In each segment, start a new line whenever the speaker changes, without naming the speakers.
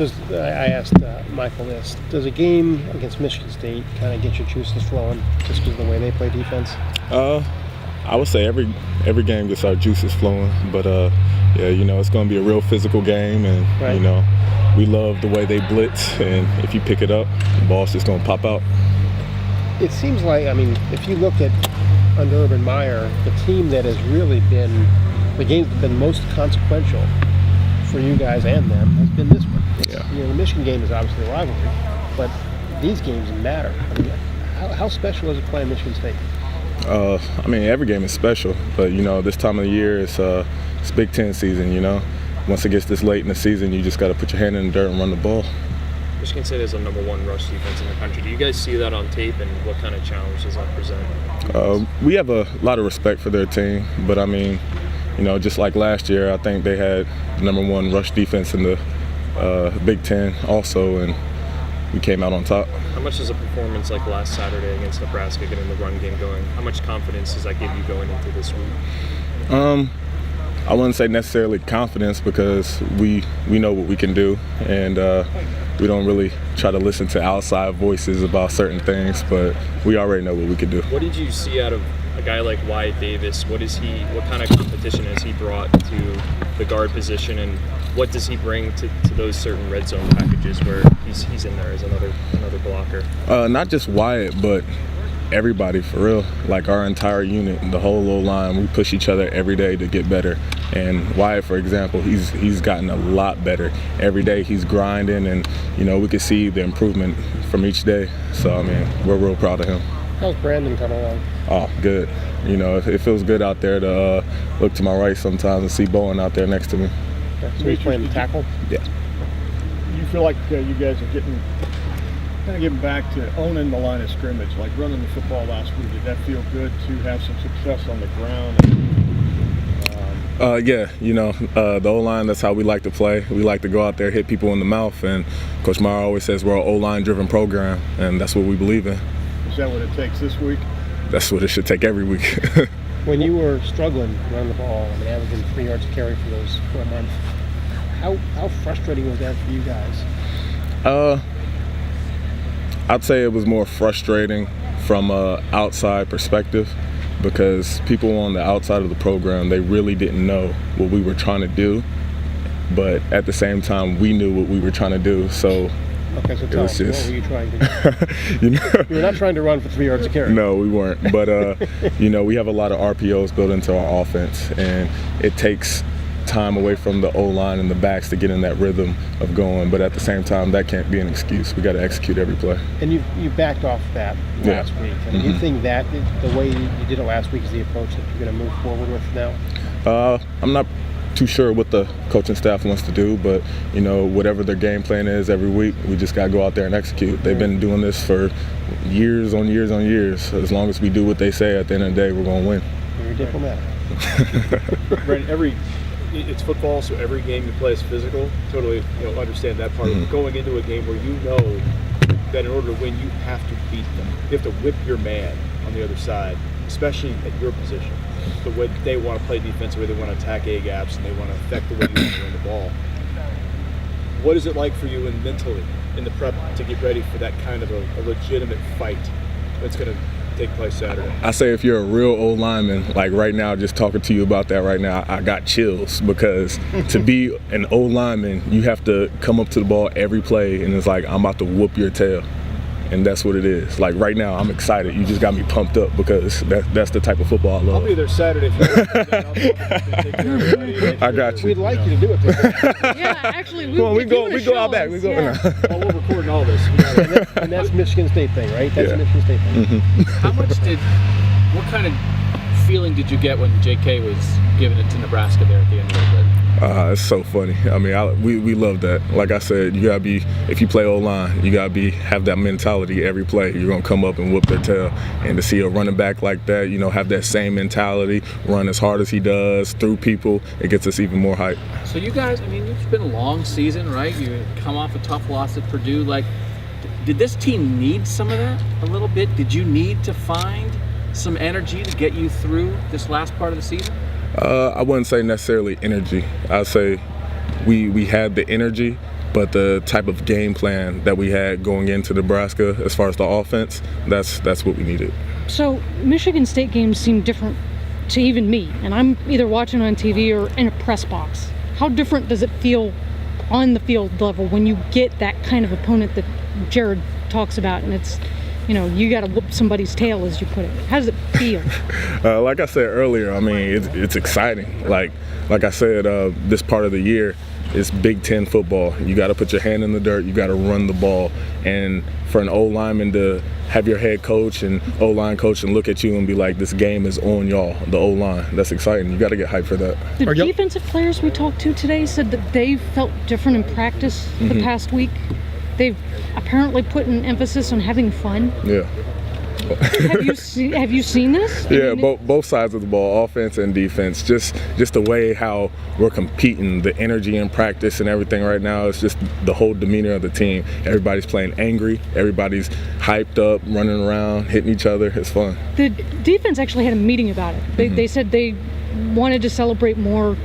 I asked Michael this. Does a game against Michigan State kind of get your juices flowing just because of the way they play defense?
I would say every game gets our juices flowing, but yeah, it's going to be a real physical game, and
right.
We love the way they blitz, and if you pick it up, the ball's just going to pop out.
It seems like, if you look at under Urban Meyer, the team that has really been the games that have been most consequential for you guys and them has been this one.
Yeah.
The Michigan game is obviously a rivalry, but these games matter. How special is it playing Michigan State?
Every game is special, but this time of the year it's Big Ten season. Once it gets this late in the season, you just got to put your hand in the dirt and run the ball.
Michigan State is a number one rush defense in the country. Do you guys see that on tape, and what kind of challenge does that present?
We have a lot of respect for their team, but just like last year, I think they had the number one rush defense in the Big Ten also, and we came out on top.
How much does a performance like last Saturday against Nebraska, getting the run game going, how much confidence does that give you going into this week?
I wouldn't say necessarily confidence, because we know what we can do, and we don't really try to listen to outside voices about certain things, but we already know what we can do.
What did you see out of a guy like Wyatt Davis? What kind of competition has he brought to the guard position, and what does he bring to those certain red zone packages where he's in there as another blocker?
Not just Wyatt, but everybody, for real. Like our entire unit, the whole O-line, we push each other every day to get better. And Wyatt, for example, he's gotten a lot better. Every day he's grinding, and we can see the improvement from each day. So we're real proud of him.
How's Brandon coming along?
Oh, good. It feels good out there to look to my right sometimes and see Bowen out there next to me.
Okay, so he's playing the tackle?
Yeah.
You feel like you guys are getting back to owning the line of scrimmage, like running the football last week. Did that feel good to have some success on the ground?
Yeah, the O-line, that's how we like to play. We like to go out there, hit people in the mouth, and Coach Meyer always says we're an O-line driven program, and that's what we believe in.
Is that what it takes this week?
That's what it should take every week.
When you were struggling to run the ball, averaging 3 yards to carry for a month, how frustrating was that for you guys?
I'd say it was more frustrating from an outside perspective, because people on the outside of the program, they really didn't know what we were trying to do, but at the same time, we knew what we were trying to do. So
okay, so tell us, what were you trying to do? You were not trying to run for 3 yards to carry.
No, we weren't. But, we have a lot of RPOs built into our offense, and it takes time away from the O-line and the backs to get in that rhythm of going. But at the same time, that can't be an excuse. We got to execute every play.
And you backed off that last week. You think that the way you did it last week is the approach that you're going to move forward with now?
I'm not too sure what the coaching staff wants to do, but whatever their game plan is every week, we just got to go out there and execute. They've been doing this for years on years on years. As long as we do what they say, at the end of the day, we're going to win.
You're diplomatic.
Brandon, it's football, so every game you play is physical. Totally, understand that part. But going into a game where you know that in order to win, you have to beat them. You have to whip your man on the other side, especially at your position. The way they want to play defense, the way they want to attack A-gaps, and they want to affect the way you want to run the ball. What is it like for you mentally in the prep to get ready for that kind of a legitimate fight that's going to take place Saturday?
I say if you're a real old lineman, like right now, just talking to you about that right now, I got chills, because to be an old lineman, you have to come up to the ball every play, and it's like, I'm about to whoop your tail. And that's what it is. Like right now, I'm excited. You just got me pumped up, because that's the type of football I love.
I'll be there Saturday if you
I got you.
We'd like you to do it.
Yeah, actually,
we go out back. We go.
Yeah.
we're recording all this.
And that's Michigan State thing, right? That's a Michigan State thing.
What kind of feeling did you get when JK was giving it to Nebraska there at the end of it?
It's so funny. We love that. Like I said, you gotta be, if you play O-line, you gotta have that mentality every play. You're gonna come up and whoop their tail. And to see a running back like that, have that same mentality, run as hard as he does through people, it gets us even more hype.
So you guys, it's been a long season, right? You come off a tough loss at Purdue. Like, did this team need some of that a little bit? Did you need to find some energy to get you through this last part of the season?
I wouldn't say necessarily energy. I'd say we had the energy, But the type of game plan that we had going into Nebraska, as far as the offense, that's what we needed.
So Michigan State games seem different to even me, and I'm either watching on TV or in a press box. How different does it feel on the field level when you get that kind of opponent that Jared talks about, and it's, you got to whoop somebody's tail, as you put it? How does it feel?
Like I said earlier, I mean, it's exciting. Like I said, this part of the year is Big Ten football. You got to put your hand in the dirt. You got to run the ball. And for an O-lineman to have your head coach and O-line coach and look at you and be like, this game is on y'all, the O-line, that's exciting. You got to get hyped for that.
The defensive players we talked to today said that they felt different in practice the past week. They've apparently put an emphasis on having fun.
Yeah.
Have you seen this?
Yeah, both sides of the ball, offense and defense. Just the way how we're competing, the energy in practice and everything right now. It's just the whole demeanor of the team. Everybody's playing angry. Everybody's hyped up, running around, hitting each other. It's fun.
The defense actually had a meeting about it. They said they wanted to celebrate more,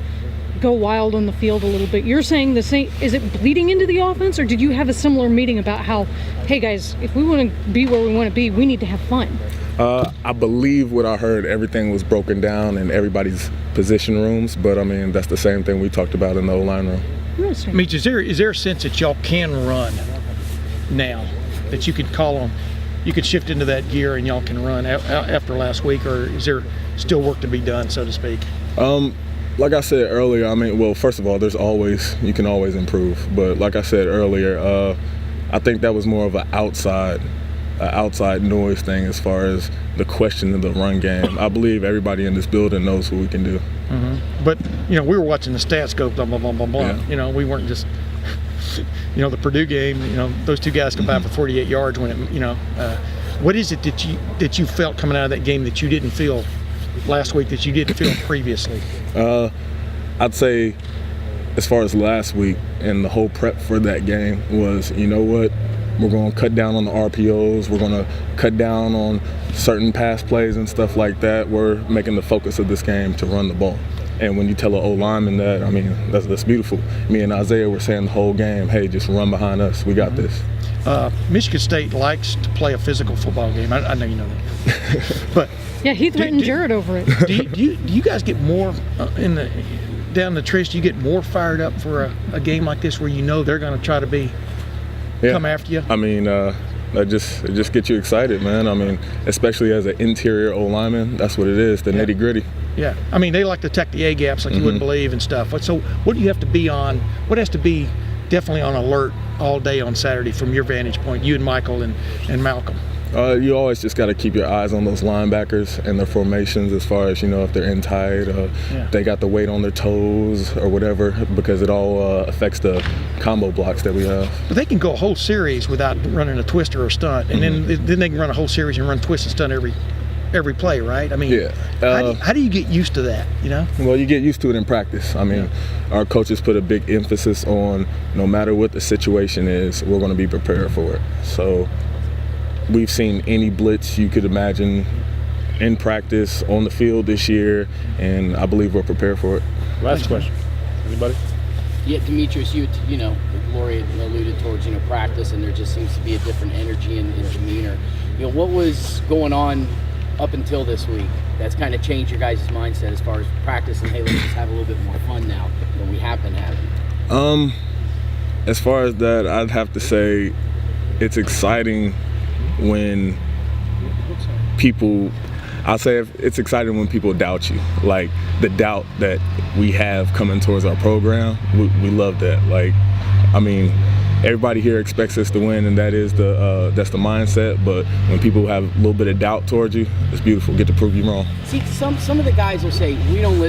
go wild on the field a little bit. You're saying the same? Is it bleeding into the offense, or did you have a similar meeting about how, hey guys, if we want to be where we want to be, we need to have fun?
I believe what I heard, everything was broken down in everybody's position rooms, but I mean, that's the same thing we talked about in the O-line room.
Mitch, is there a sense that y'all can run now, that you could call on, you could shift into that gear and y'all can run after last week, or is there still work to be done, so to speak?
Like I said earlier, I mean, well, first of all, you can always improve. But like I said earlier, I think that was more of an outside noise thing as far as the question of the run game. I believe everybody in this building knows what we can do.
But, we were watching the stats go blah, blah, blah, blah, blah.
Yeah.
We weren't just, the Purdue game, those two guys combined for 48 yards when what is it that you felt coming out of that game that you didn't feel last week that you didn't feel previously?
I'd say as far as last week and the whole prep for that game was, you know what, we're going to cut down on the RPOs, we're going to cut down on certain pass plays and stuff like that. We're making the focus of this game to run the ball. And when you tell an O-lineman that, I mean, that's beautiful. Me and Isaiah were saying the whole game, hey, just run behind us, we got this.
Michigan State likes to play a physical football game. I know you know that. But
yeah, he threatened Jared over it.
Do you guys get more down the trench? Do you get more fired up for a game like this where they're going to try to come after you?
I mean, it just gets you excited, man. I mean, especially as an interior O-lineman, that's what it is, the nitty gritty.
Yeah, I mean, they like to attack the A gaps like you wouldn't believe and stuff. So what do you have to be on? What has to be definitely on alert all day on Saturday from your vantage point, you and Michael and Malcolm?
You always just got to keep your eyes on those linebackers and their formations as far as, if they're in tight, they got the weight on their toes or whatever, because it all affects the combo blocks that we have.
But they can go a whole series without running a twist or a stunt, and then they can run a whole series and run twist and stunt every play, right? I mean,
yeah.
How do you get used to that,
Well, you get used to it in practice. I mean, our coaches put a big emphasis on no matter what the situation is, we're going to be prepared for it. So we've seen any blitz you could imagine in practice, on the field this year, and I believe we're prepared for it.
Last question. Anybody?
Yeah, Demetrius, Lori alluded towards, practice, and there just seems to be a different energy and demeanor. What was going on up until this week that's kind of changed your guys' mindset as far as practice and, hey, let's just have a little bit more fun now than we have been having?
As far as that, I'd have to say it's exciting when it's exciting when people doubt you. Like the doubt that we have coming towards our program, we love that. Like, I mean, everybody here expects us to win, and that's the mindset. But when people have a little bit of doubt towards you, it's beautiful. Get to prove you wrong.
See, some of the guys will say we don't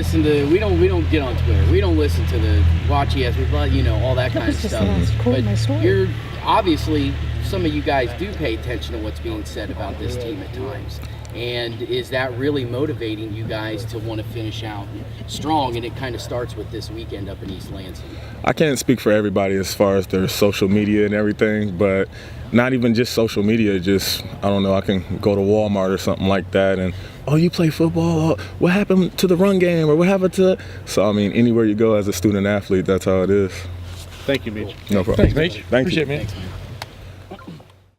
get on Twitter, we don't listen to the watch ESPN, all that kind of stuff. But you're obviously, some of you guys do pay attention to what's being said about this team at times. And is that really motivating you guys to want to finish out strong? And it kind of starts with this weekend up in East Lansing.
I can't speak for everybody as far as their social media and everything, but not even just social media, just, I don't know, I can go to Walmart or something like that and, oh, you play football? What happened to the run game? Or what happened to... So, I mean, anywhere you go as a student athlete, that's how it is.
Thank you, Mitch.
No problem.
Thanks, Mitch.
Thank
Appreciate
you.
it, man.